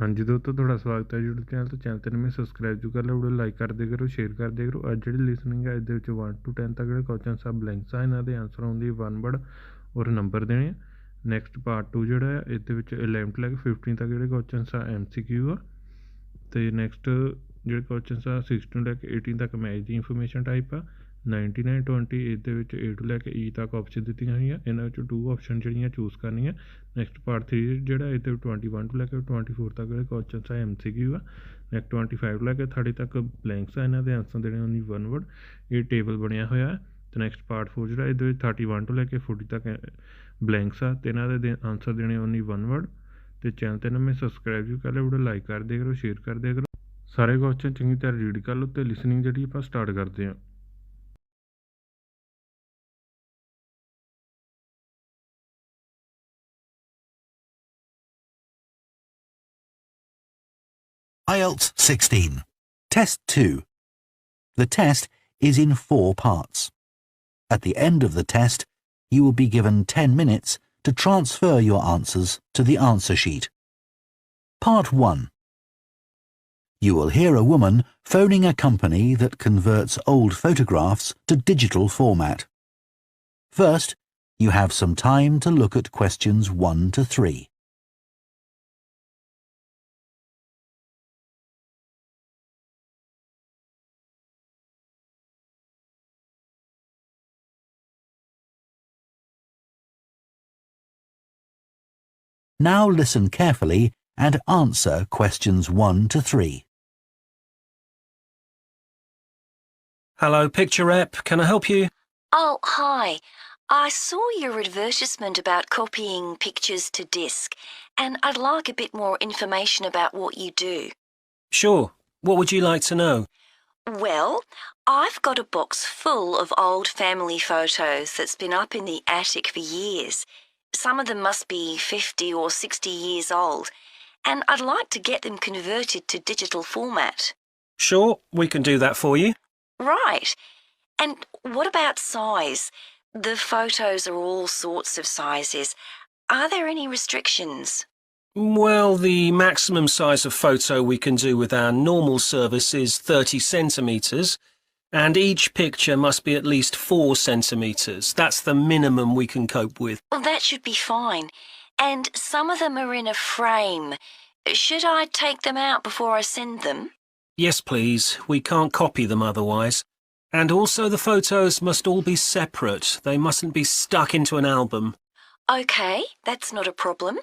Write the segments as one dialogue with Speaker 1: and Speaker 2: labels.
Speaker 1: हाँ जी दोस्तों, थोड़ा स्वागत है यूट्यूब चैनल तो नਵੇਂ सब्सक्राइब जो कर लो, वीडियो लाइक कर दिया करो, शेयर कर दिया करो। ਅੱਜ ਜਿਹੜੀ ਲਿਸਨਿੰਗ ਹੈ ਇਹਦੇ ਵਿੱਚ 1 to 10 ਤੱਕ ਜਿਹੜੇ ਕੁਐਸਚਨਸ ਆ ਬਲੈਂਕਸ ਆ, ਇਹਨਾਂ ਦੇ ਆਨਸਰ ਹੁੰਦੀ 1 ਵਰਡ ਔਰ ਨੰਬਰ ਦੇਣੇ ਆ। ਨੈਕਸਟ ਪਾਰਟ 2 ਜਿਹੜਾ ਹੈ ਇਹਦੇ ਵਿੱਚ 11 ਤੋਂ ਲੈ ਕੇ 15 ਤੱਕ ਜਿਹੜੇ ਕੁਐਸਚਨਸ ਆ MCQ ਆ, ਤੇ ਨੈਕਸਟ ਜਿਹੜੇ ਕੁਐਸਚਨਸ ਆ 16 ਤੋਂ ਲੈ ਕੇ 18 ਤੱਕ ਮੈਥ ਦੀ ਇਨਫੋਰਮੇਸ਼ਨ ਟਾਈਪ ਆ। 99 20 ਇਹਦੇ ਵਿੱਚ A ਤੋਂ ਲੈ ਕੇ E ਤੱਕ ਆਪਸ਼ਨ ਦਿੱਤੀਆਂ ਹੋਈਆਂ, ਇਹਨਾਂ ਵਿੱਚੋਂ 2 ਆਪਸ਼ਨ ਜਿਹੜੀਆਂ ਚੂਜ਼ ਕਰਨੀਆਂ। ਨੈਕਸਟ ਪਾਰਟ 3 ਜਿਹੜਾ ਇਹਦੇ 21 ਤੋਂ ਲੈ ਕੇ 24 ਤੱਕ ਜਿਹੜੇ ਕੁਐਸਚਨਸ ਆ MCQ ਆ। ਨੈਕਸਟ 25 ਤੋਂ ਲੈ ਕੇ 30 ਤੱਕ ਬਲੈਂਕਸ ਆ, ਇਹਨਾਂ ਦੇ ਆਨਸਰ ਦੇਣੇ ਓਨਲੀ 1 ਵਰਡ। ਇਹ ਟੇਬਲ ਬਣਿਆ ਹੋਇਆ। ਤੇ ਨੈਕਸਟ ਪਾਰਟ 4 ਜਿਹੜਾ ਇਹਦੇ ਵਿੱਚ 31 ਤੋਂ ਲੈ ਕੇ 40 ਤੱਕ ਬਲੈਂਕਸ ਆ, ਤੇ ਇਹਨਾਂ ਦੇ ਆਨਸਰ ਦੇਣੇ ਓਨਲੀ 1 ਵਰਡ। ਤੇ ਚੈਨਲ ਤੇ ਨਵੇਂ ਸਬਸਕ੍ਰਾਈਬ ਵੀ ਕਰ ਲਿਓ, ਵੀਡੀਓ ਲਾਈਕ ਕਰ ਦਿਆ ਕਰੋ, ਸ਼ੇਅਰ ਕਰ ਦਿਆ ਕਰੋ। ਸਾਰੇ ਕੁਐਸਚਨ ਚੰਗੀ ਤਰ੍ਹਾਂ ਰੀਡ ਕਰ ਲਓ ਤੇ ਲਿਸਨਿੰਗ ਜਿਹੜੀ ਆਪਾਂ ਸਟਾਰਟ ਕਰਦੇ ਹਾਂ।
Speaker 2: IELTS 16. Test 2. The test is in 4 parts. At the end of the test, you will be given 10 minutes to transfer your answers to the answer sheet. Part 1. You will hear a woman phoning a company that converts old photographs to digital format. First, you have some time to look at questions 1 to 3. Now listen carefully and answer questions 1 to 3.
Speaker 3: Hello, Picture Rep. Can I help you?
Speaker 4: Oh, hi. I saw your advertisement about copying pictures to disk, and I'd like a bit more information about what you do.
Speaker 3: Sure. What would you like to know?
Speaker 4: Well, I've got a box full of old family photos that's been up in the attic for years. Some of them must be 50 or 60 years old, and I'd like to get them converted to digital format.
Speaker 3: Sure, we can do that for you.
Speaker 4: Right. And what about size? The photos are all sorts of sizes. Are there any restrictions?
Speaker 3: Well, the maximum size of photo we can do with our normal service is 30 centimetres, and each picture must be at least 4 centimetres. That's the minimum we can cope with.
Speaker 4: Well, that should be fine. And some of them are in a frame. Should I take them out before I send them?
Speaker 3: Yes, please. We can't copy them otherwise. And also the photos must all be separate. They mustn't be stuck into an album.
Speaker 4: OK, that's not a problem.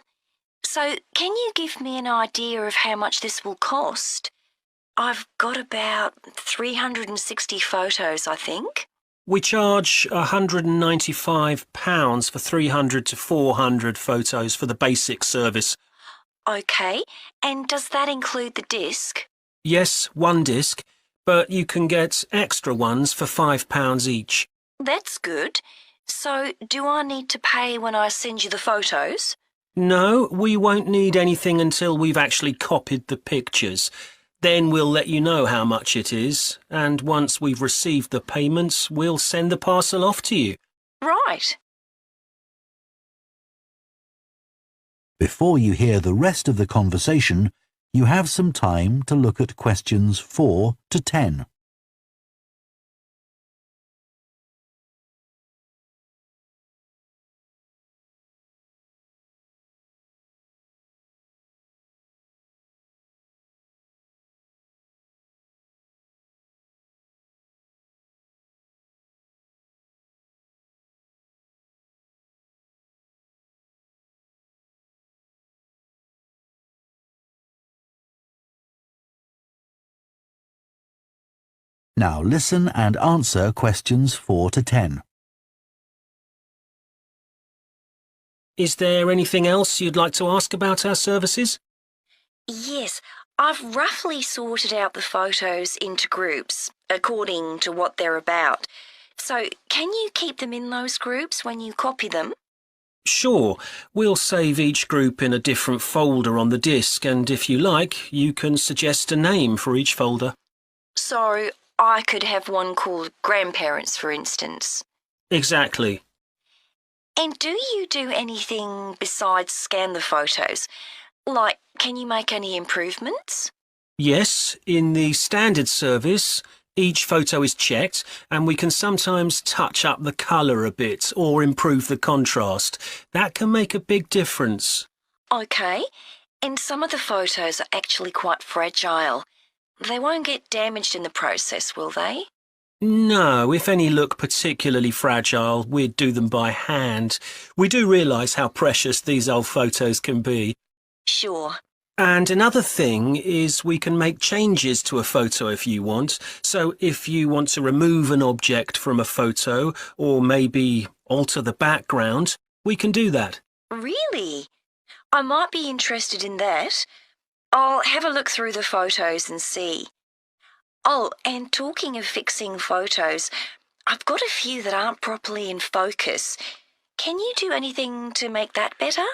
Speaker 4: So, can you give me an idea of how much this will cost? I've got about 360 photos, I think.
Speaker 3: We charge £195 for 300 to 400 photos for the basic service.
Speaker 4: OK, and does that include the disc?
Speaker 3: Yes, 1 disc, but you can get extra ones for £5 each.
Speaker 4: That's good. So, do I need to pay when I send you the photos?
Speaker 3: No, we won't need anything until we've actually copied the pictures. Then we'll let you know how much it is, and once we've received the payments, we'll send the parcel off to you.
Speaker 4: Right.
Speaker 2: Before you hear the rest of the conversation, you have some time to look at questions 4 to 10. Now listen and answer questions 4 to 10.
Speaker 3: Is there anything else you'd like to ask about our services?
Speaker 4: Yes, I've roughly sorted out the photos into groups, according to what they're about. So, can you keep them in those groups when you copy them?
Speaker 3: Sure, we'll save each group in a different folder on the disk, and if you like, you can suggest a name for each folder.
Speaker 4: So, I could have one called Grandparents, for instance.
Speaker 3: Exactly.
Speaker 4: And do you do anything besides scan the photos? Like, can you make any improvements?
Speaker 3: Yes, in the standard service, each photo is checked and we can sometimes touch up the colour a bit or improve the contrast. That can make a big difference.
Speaker 4: Okay, and some of the photos are actually quite fragile. They won't get damaged in the process, will they?
Speaker 3: No, if any look particularly fragile, we'd do them by hand. We do realise how precious these old photos can be.
Speaker 4: Sure.
Speaker 3: And another thing is we can make changes to a photo if you want. So if you want to remove an object from a photo or maybe alter the background, we can do that.
Speaker 4: Really? I might be interested in that. I'll have a look through the photos and see. Oh, and talking of fixing photos, I've got a few that aren't properly in focus. Can you do anything to make that better?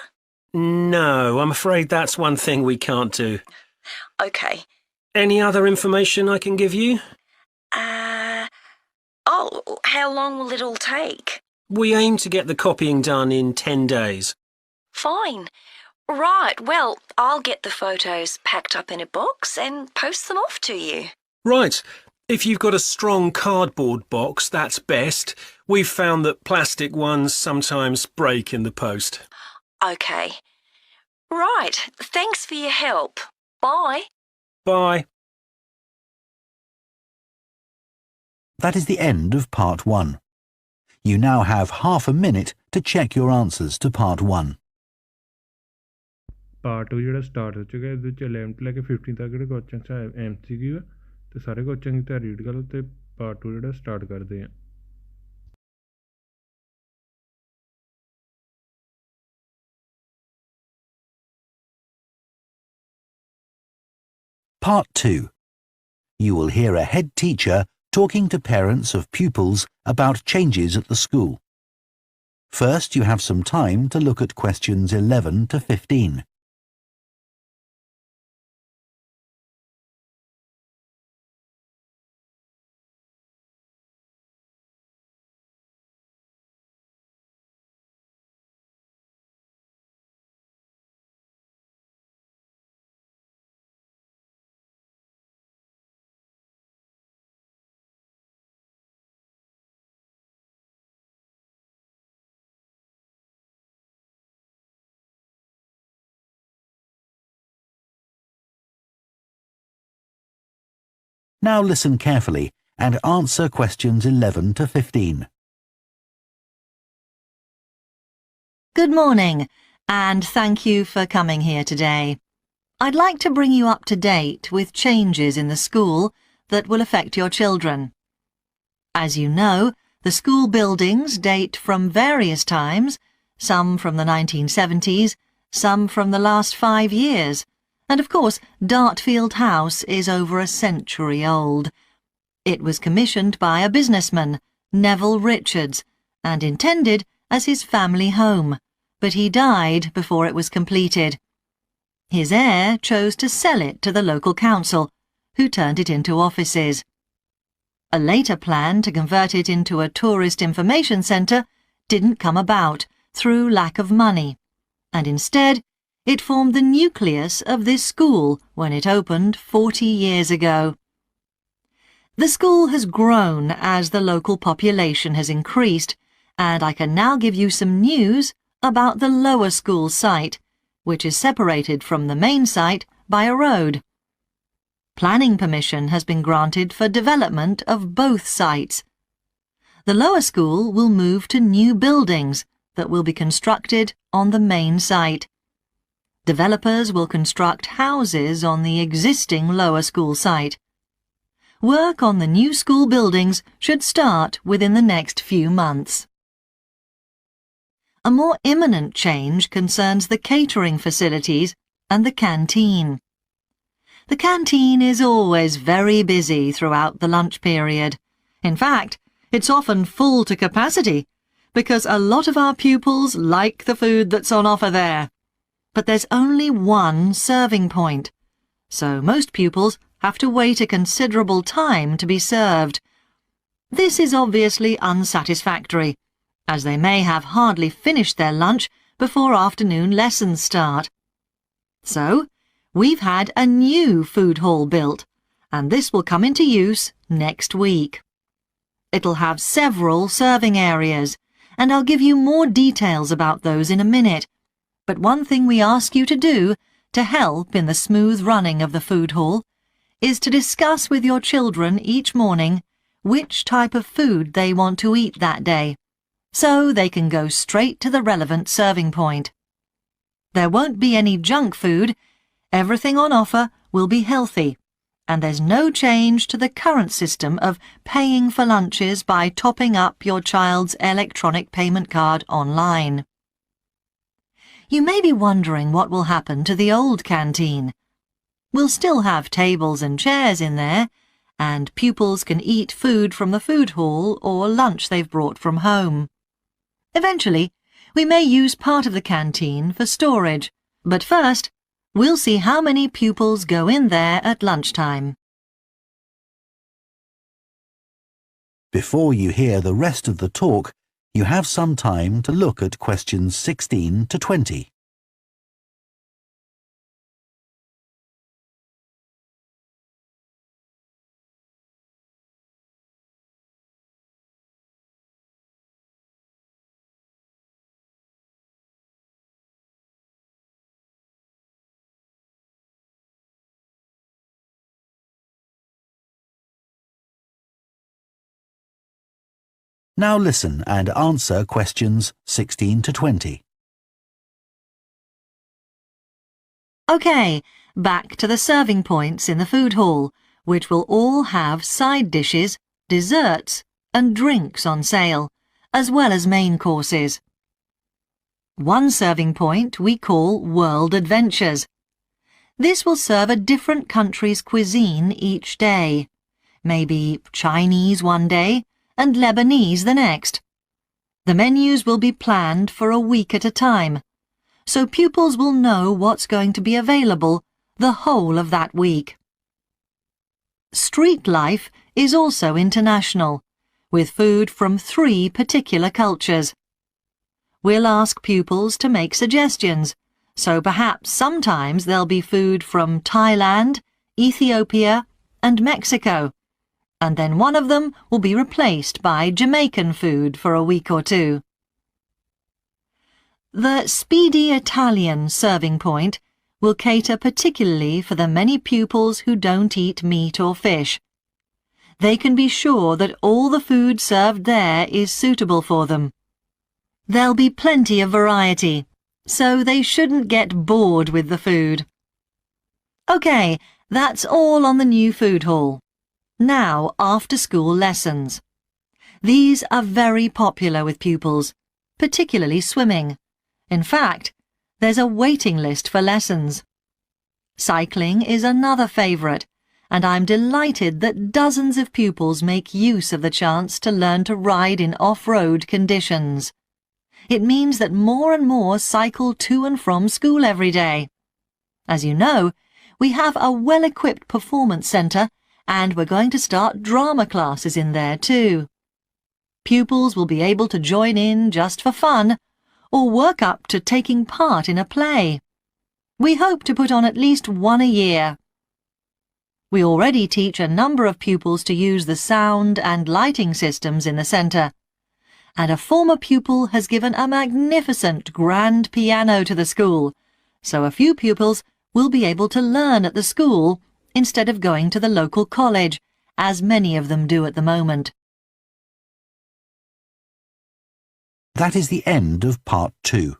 Speaker 3: No, I'm afraid that's one thing we can't do.
Speaker 4: Okay.
Speaker 3: Any other information I can give you?
Speaker 4: How long will it all take?
Speaker 3: We aim to get the copying done in 10 days.
Speaker 4: Fine. Right, well, I'll get the photos packed up in a box and post them off to you.
Speaker 3: Right. If you've got a strong cardboard box, that's best. We've found that plastic ones sometimes break in the post.
Speaker 4: Okay. Right, thanks for your help. Bye.
Speaker 3: Bye.
Speaker 2: That is the end of part 1. You now have half a minute to check your answers to part 1.
Speaker 1: Part 2 ਜਿਹੜਾ start ਹੋ ਚੁੱਕਾ ਇਹਦੇ ਵਿੱਚ 11 ਤੋਂ ਲੈ ਕੇ 15 ਤੱਕ ਜਿਹੜੇ questions ਆ MCQ ਆ ਤੇ ਸਾਰੇ ਕੁਐਸਚਨ ਦੀ ਤਾਂ ਰੀਡ ਕਰ ਲਓ ਤੇ ਪਾਰਟ 2 ਜਿਹੜਾ ਸਟਾਰਟ ਕਰਦੇ ਆ
Speaker 2: Part 2. You will hear a head teacher talking to parents of pupils about changes at the school. First, you have some time to look at questions 11 to 15. Now listen carefully and answer questions 11 to 15.
Speaker 5: Good morning, and thank you for coming here today. I'd like to bring you up to date with changes in the school that will affect your children. As you know, the school buildings date from various times, some from the 1970s, some from the last 5 years, and of course Dartfield House is over a century old. It was commissioned by a businessman, Neville Richards, and intended as his family home, but he died before it was completed. His heir chose to sell it to the local council, who turned it into offices. A later plan to convert it into a tourist information centre didn't come about through lack of money, and instead it formed the nucleus of this school when it opened 40 years ago. The school has grown as the local population has increased, and I can now give you some news about the lower school site, which is separated from the main site by a road. Planning permission has been granted for development of both sites. The lower school will move to new buildings that will be constructed on the main site. Developers will construct houses on the existing lower school site. Work on the new school buildings should start within the next few months. A more imminent change concerns the catering facilities and the canteen. The canteen is always very busy throughout the lunch period. In fact, it's often full to capacity because a lot of our pupils like the food that's on offer there. But there's only one serving point, so most pupils have to wait a considerable time to be served. This is obviously unsatisfactory, as they may have hardly finished their lunch before afternoon lessons start. So, we've had a new food hall built, and this will come into use next week. It'll have several serving areas, and I'll give you more details about those in a minute. But one thing we ask you to do to help in the smooth running of the food hall is to discuss with your children each morning which type of food they want to eat that day, so they can go straight to the relevant serving point. There won't be any junk food. Everything on offer will be healthy, and there's no change to the current system of paying for lunches by topping up your child's electronic payment card online. You may be wondering what will happen to the old canteen. We'll still have tables and chairs in there, and pupils can eat food from the food hall or lunch they've brought from home. Eventually, we may use part of the canteen for storage, but first, we'll see how many pupils go in there at lunchtime.
Speaker 2: Before you hear the rest of the talk, you have some time to look at questions 16 to 20. Now listen and answer questions 16 to 20.
Speaker 5: OK, back to the serving points in the food hall, which will all have side dishes, desserts and drinks on sale, as well as main courses. One serving point we call World Adventures. This will serve a different country's cuisine each day. Maybe Chinese one day and Lebanese the next. The menus will be planned for a week at a time, so pupils will know what's going to be available the whole of that week. Street life is also international, with food from 3 particular cultures. We'll ask pupils to make suggestions, so perhaps sometimes there'll be food from Thailand, Ethiopia and Mexico, and then one of them will be replaced by Jamaican food for a week or 2. The Speedy Italian serving point will cater particularly for the many pupils who don't eat meat or fish. They can be sure that all the food served there is suitable for them. There'll be plenty of variety, so they shouldn't get bored with the food. OK, that's all on the new food hall. Now, after-school lessons. These are very popular with pupils, particularly swimming. In fact, there's a waiting list for lessons. Cycling is another favourite, and I'm delighted that dozens of pupils make use of the chance to learn to ride in off-road conditions. It means that more and more cycle to and from school every day. As you know, we have a well-equipped performance centre, and we're going to start drama classes in there too. Pupils will be able to join in just for fun, or work up to taking part in a play. We hope to put on at least one a year. We already teach a number of pupils to use the sound and lighting systems in the centre, and a former pupil has given a magnificent grand piano to the school, so a few pupils will be able to learn at the school instead of going to the local college, as many of them do at the moment.
Speaker 2: That is the end of Part 2.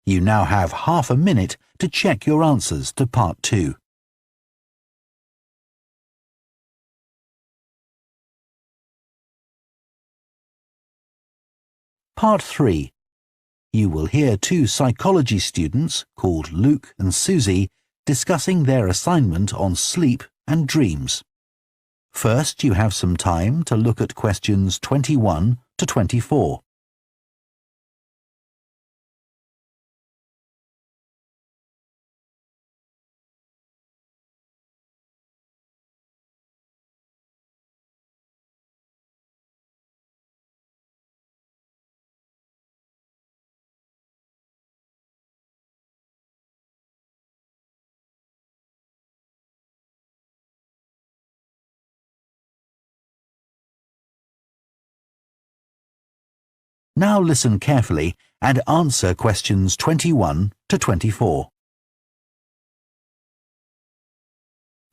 Speaker 2: You now have half a minute to check your answers to Part 2. Part 3. You will hear 2 psychology students, called Luke and Susie, discussing their assignment on sleep and dreams. First, you have some time to look at questions 21 to 24. Now listen carefully and answer questions 21 to 24.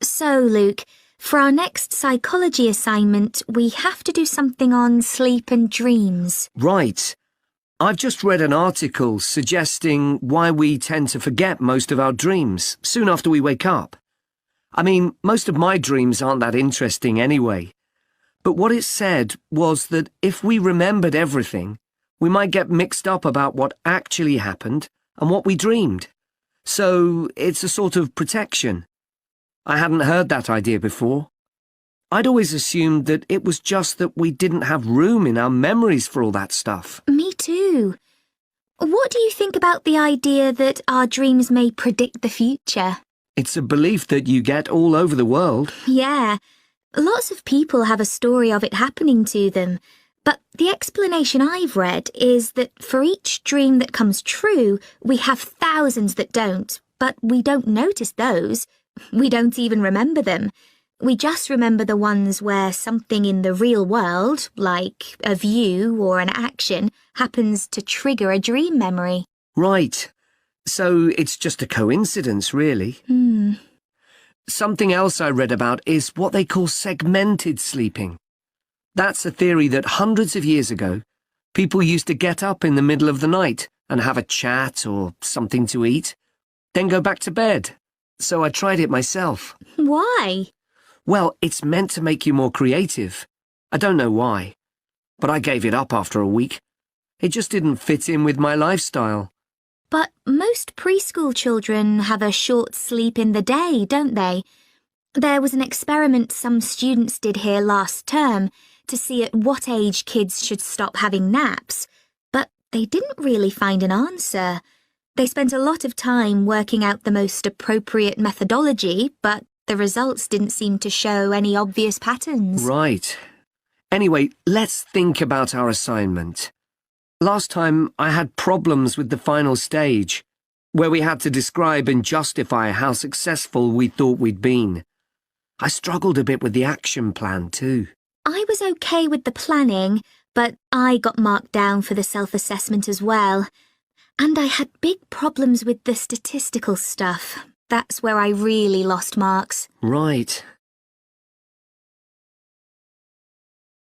Speaker 6: So, Luke, for our next psychology assignment, we have to do something on sleep and dreams.
Speaker 3: Right. I've just read an article suggesting why we tend to forget most of our dreams soon after we wake up. I mean, most of my dreams aren't that interesting anyway. But what it said was that if we remembered everything, we might get mixed up about what actually happened and what we dreamed. So it's a sort of protection. I hadn't heard that idea before. I'd always assumed that it was just that we didn't have room in our memories for all that stuff.
Speaker 6: Me too. What do you think about the idea that our dreams may predict the future?
Speaker 3: It's a belief that you get all over the world.
Speaker 6: Yeah, lots of people have a story of it happening to them. But the explanation I've read is that for each dream that comes true, we have thousands that don't, but we don't notice those. We don't even remember them. We just remember the ones where something in the real world, like a view or an action, happens to trigger a dream memory.
Speaker 3: Right. So it's just a coincidence, really. Something else I read about is what they call segmented sleeping. That's a theory that hundreds of years ago, people used to get up in the middle of the night and have a chat or something to eat, then go back to bed. So I tried it myself.
Speaker 6: Why?
Speaker 3: Well, it's meant to make you more creative. I don't know why, but I gave it up after a week. It just didn't fit in with my lifestyle.
Speaker 6: But most preschool children have a short sleep in the day, don't they? There was an experiment some students did here last term to see at what age kids should stop having naps, but they didn't really find an answer. They spent a lot of time working out the most appropriate methodology, but the results didn't seem to show any obvious patterns.
Speaker 3: Right. Anyway, let's think about our assignment. Last time I had problems with the final stage, where we had to describe and justify how successful we thought we'd been. I struggled a bit with the action plan too.
Speaker 6: I was okay with the planning, but I got marked down for the self-assessment as well. And I had big problems with the statistical stuff. That's where I really lost marks.
Speaker 3: Right.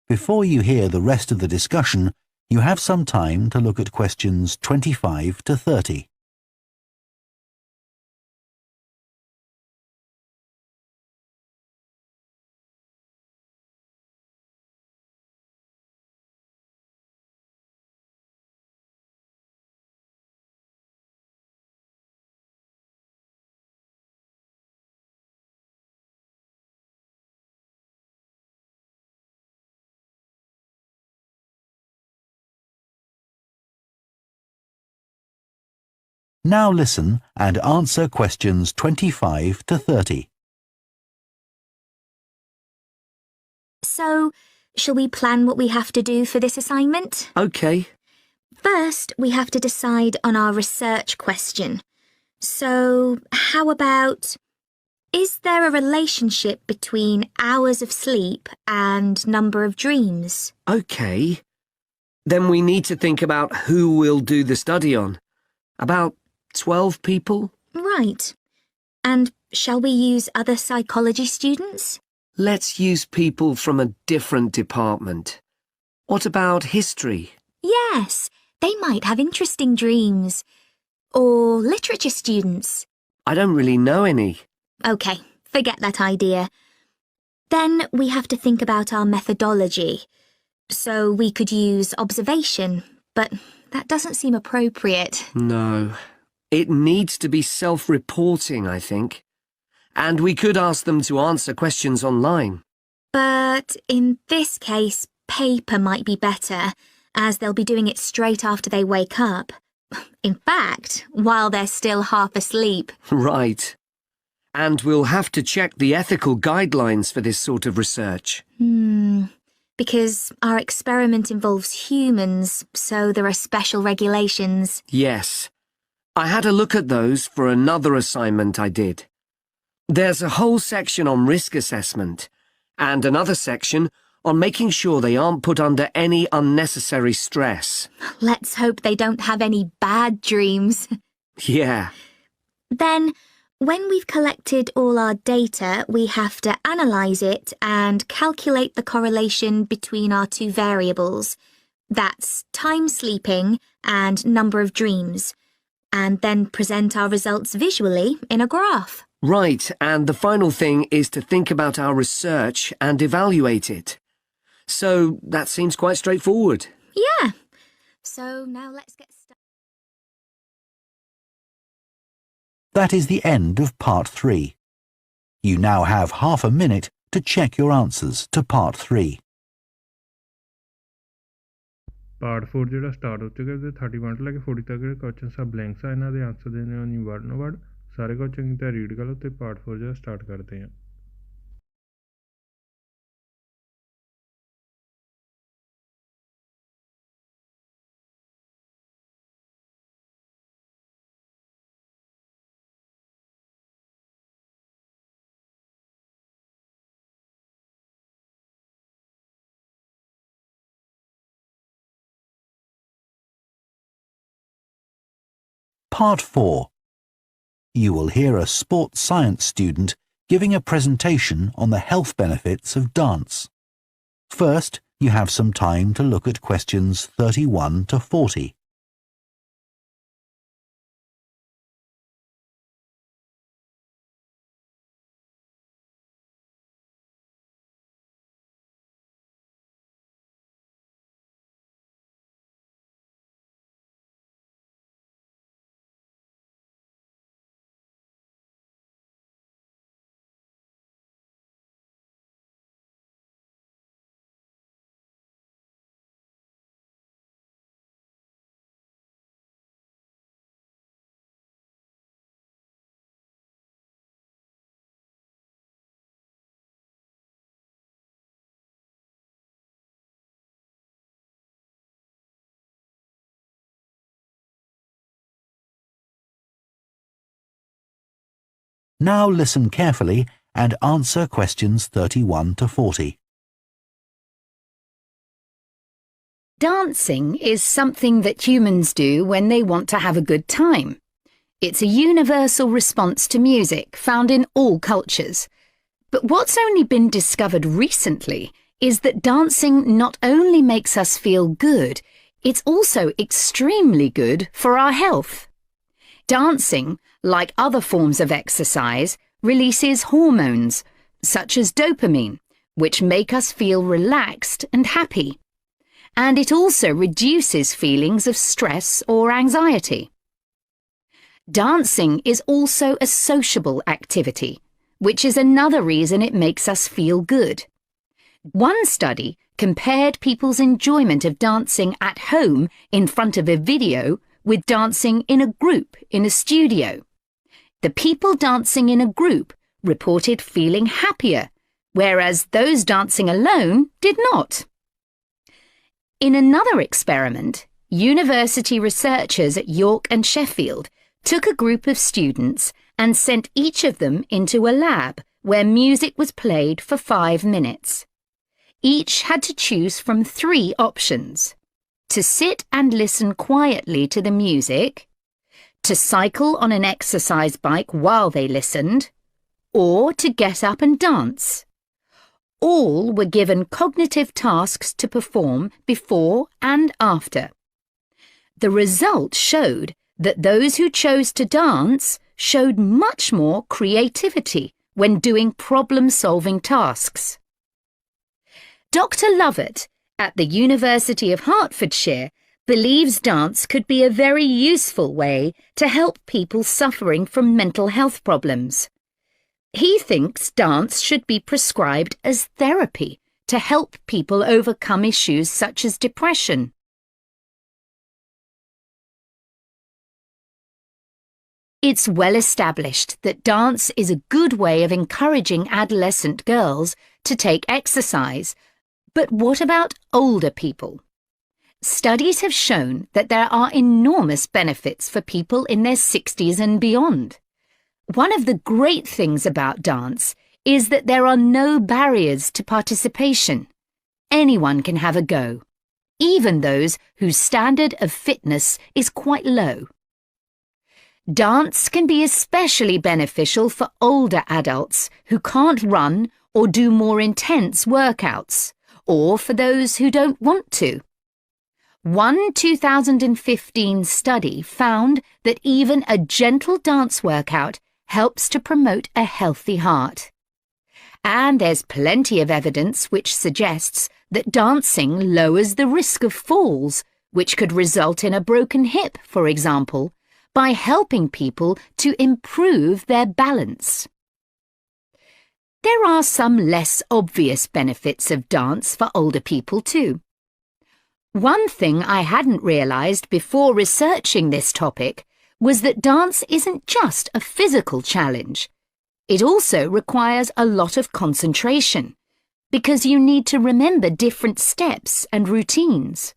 Speaker 2: Before you hear the rest of the discussion, you have some time to look at questions 25 to 30. Now listen and answer questions 25 to 30.
Speaker 6: So, shall we plan what we have to do for this assignment?
Speaker 3: Okay.
Speaker 6: First, we have to decide on our research question. So, how about, is there a relationship between hours of sleep and number of dreams?
Speaker 3: Okay. Then we need to think about who we'll do the study on. About 12 people?
Speaker 6: Right. And shall we use other psychology students?
Speaker 3: Let's use people from a different department. What about history?
Speaker 6: Yes, they might have interesting dreams. Or literature students.
Speaker 3: I don't really know any.
Speaker 6: OK, forget that idea. Then we have to think about our methodology. So we could use observation, but that doesn't seem appropriate.
Speaker 3: No. It needs to be self-reporting, I think. And we could ask them to answer questions online.
Speaker 6: But in this case, paper might be better, as they'll be doing it straight after they wake up. In fact, while they're still half asleep.
Speaker 3: Right. And we'll have to check the ethical guidelines for this sort of research.
Speaker 6: Because our experiment involves humans, so there are special regulations.
Speaker 3: Yes. I had a look at those for another assignment I did. There's a whole section on risk assessment, and another section
Speaker 7: on making sure they aren't put under any unnecessary stress.
Speaker 6: Let's hope they don't have any bad dreams.
Speaker 7: Yeah.
Speaker 6: Then, when we've collected all our data, we have to analyse it and calculate the correlation between our two variables. That's time sleeping and number of dreams, and then present our results visually in a graph.
Speaker 7: Right, and the final thing is to think about our research and evaluate it. So that seems quite straightforward.
Speaker 6: Yeah. So now let's get started.
Speaker 2: That is the end of part 3. You now have half a minute to check your answers to part 3.
Speaker 1: Part 4 ਜਿਹੜਾ start ਹੋ ਚੁੱਕਾ ਤੇ 31 ਤੋਂ ਲੈ ਕੇ 40 ਤੱਕ ਜਿਹੜੇ questions ਆ blanks ਆ ਇਹਨਾਂ ਦੇ ਆਨਸਰ ਦੇਣੇ ਹੋਣੀ ਵਰਡ ਨੋ ਵਰਡ ਸਾਰੇ ਕੁਐਸਚਨ ਚੰਗੀ ਤਰ੍ਹਾਂ ਰੀਡ ਕਰ ਲਓ ਤੇ ਪਾਰਟ 4 ਜਿਹੜਾ ਸਟਾਰਟ ਕਰਦੇ ਹਾਂ
Speaker 2: Part 4. You will hear a sports science student giving a presentation on the health benefits of dance. First, you have some time to look at questions 31 to 40. Now listen carefully and answer questions 31 to 40.
Speaker 8: Dancing is something that humans do when they want to have a good time. It's a universal response to music found in all cultures. But what's only been discovered recently is that dancing not only makes us feel good, it's also extremely good for our health. Dancing, like other forms of exercise, releases hormones, such as dopamine, which make us feel relaxed and happy. And it also reduces feelings of stress or anxiety. Dancing is also a sociable activity, which is another reason it makes us feel good. One study compared people's enjoyment of dancing at home in front of a video with dancing in a group in a studio. The people dancing in a group reported feeling happier, whereas those dancing alone did not. In another experiment, university researchers at York and Sheffield took a group of students and sent each of them into a lab where music was played for 5 minutes. Each had to choose from 3 options: to sit and listen quietly to the music, to cycle on an exercise bike while they listened, or to get up and dance. All were given cognitive tasks to perform before and after. The results showed that those who chose to dance showed much more creativity when doing problem-solving tasks. Dr. Lovett at the University of Hertfordshire believes dance could be a very useful way to help people suffering from mental health problems. He thinks dance should be prescribed as therapy to help people overcome issues such as depression. It's well established that dance is a good way of encouraging adolescent girls to take exercise. But what about older people? Studies have shown that there are enormous benefits for people in their 60s and beyond. One of the great things about dance is that there are no barriers to participation. anyone can have a go, even those whose standard of fitness is quite low. Dance can be especially beneficial for older adults who can't run or do more intense workouts, or for those who don't want to. One 2015 study found that even a gentle dance workout helps to promote a healthy heart. And there's plenty of evidence which suggests that dancing lowers the risk of falls, which could result in a broken hip, for example, by helping people to improve their balance. There are some less obvious benefits of dance for older people too. One thing I hadn't realised before researching this topic was that dance isn't just a physical challenge. It also requires a lot of concentration, because you need to remember different steps and routines.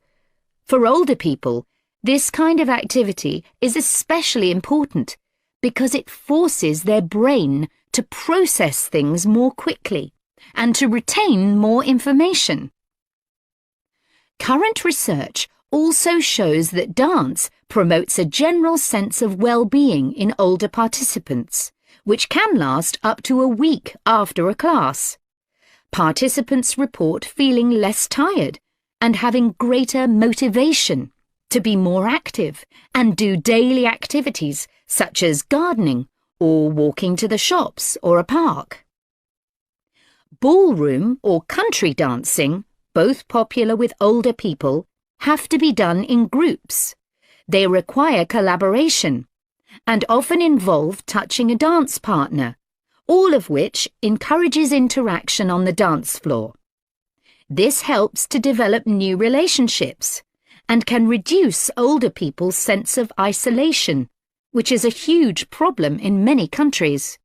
Speaker 8: For older people, this kind of activity is especially important because it forces their brain to process things more quickly and to retain more information. Current research also shows that dance promotes a general sense of well-being in older participants, which can last up to a week after a class. Participants report feeling less tired and having greater motivation to be more active and do daily activities such as gardening or walking to the shops or a park. Ballroom or country dancing, both popular with older people, have to be done in groups. They require collaboration and often involve touching a dance partner, all of which encourages interaction on the dance floor. This helps to develop new relationships and can reduce older people's sense of isolation, which is a huge problem in many countries.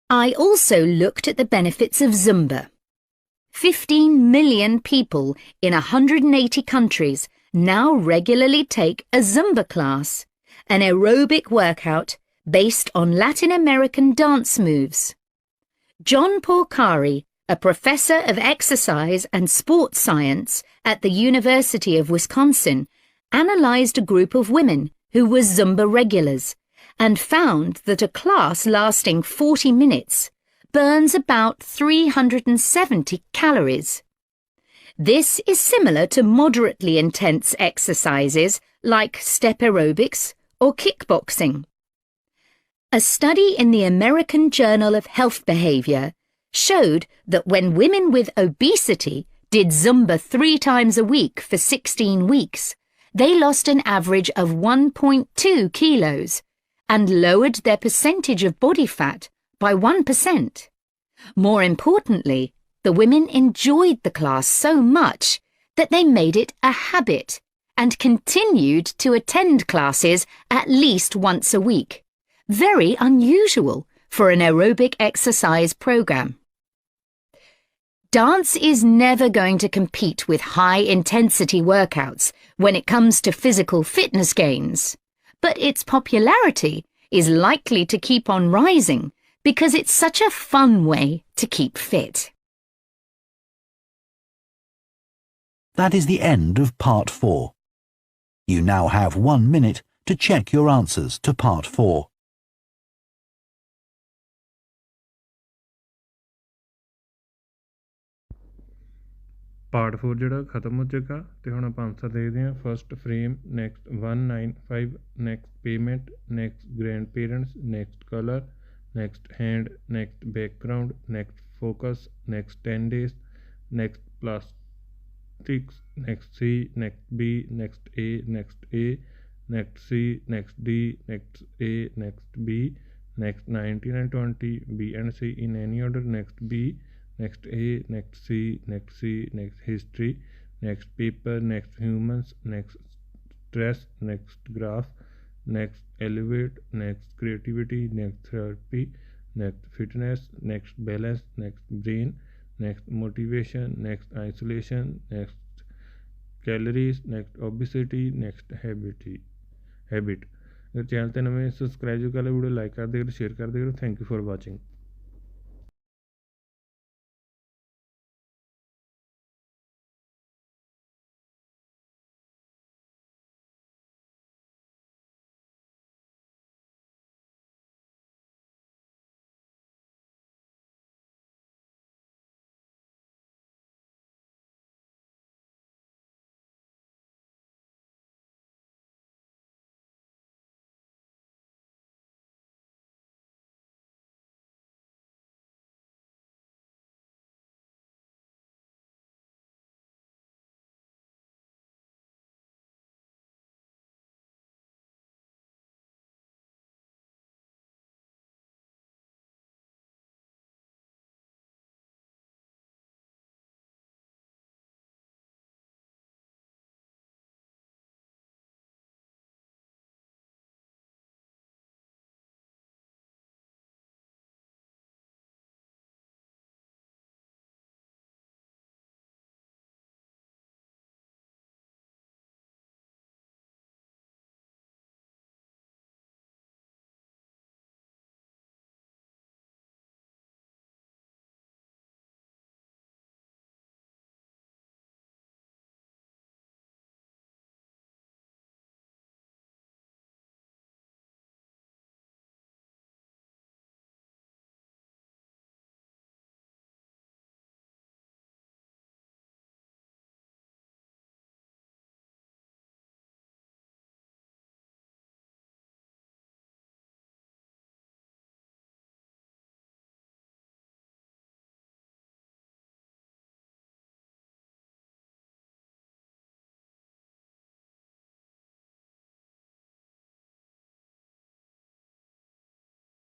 Speaker 8: I also looked at the benefits of Zumba. 15 million people in 180 countries now regularly take a Zumba class, an aerobic workout based on Latin American dance moves. John Porcari, a professor of exercise and sports science at the University of Wisconsin, analysed a group of women who were Zumba regulars and found that a class lasting 40 minutes burns about 370 calories. This is similar to moderately intense exercises like step aerobics or kickboxing. A study in the American Journal of Health Behavior showed that when women with obesity did Zumba 3 times a week for 16 weeks, they lost an average of 1.2 kilos and lowered their percentage of body fat by 1%. More importantly, the women enjoyed the class so much that they made it a habit and continued to attend classes at least once a week. Very unusual for an aerobic exercise program. Dance is never going to compete with high-intensity workouts when it comes to physical fitness gains, but its popularity is likely to keep on rising because it's such a fun way to keep fit.
Speaker 2: That is the end of Part 4. You now have 1 minute to check your answers to Part 4.
Speaker 1: Part 4 ਜਿਹੜਾ ਖਤਮ ਹੋ ਚੁੱਕਾ ਤੇ ਹੁਣ ਆਪਾਂ answer ਦੇਖਦੇ ਹਾਂ। First frame, next 195, next payment, next grandparents, next colour, next hand, next background, next focus, next 10 days, next plastics, next C, next B, next A, next A, next C, next D, next A, next B, next 19 and 20, B and C in any order, next B, next A, next C, next C, next history, next paper, next humans, next stress, next graph, next elevate, next creativity, next therapy, next fitness, next balance, next brain, next motivation, next isolation, next calories, next obesity, next habit। अगर channel ते नमें subscribe जो कर video like कर दे share कर दे। Thank you for watching.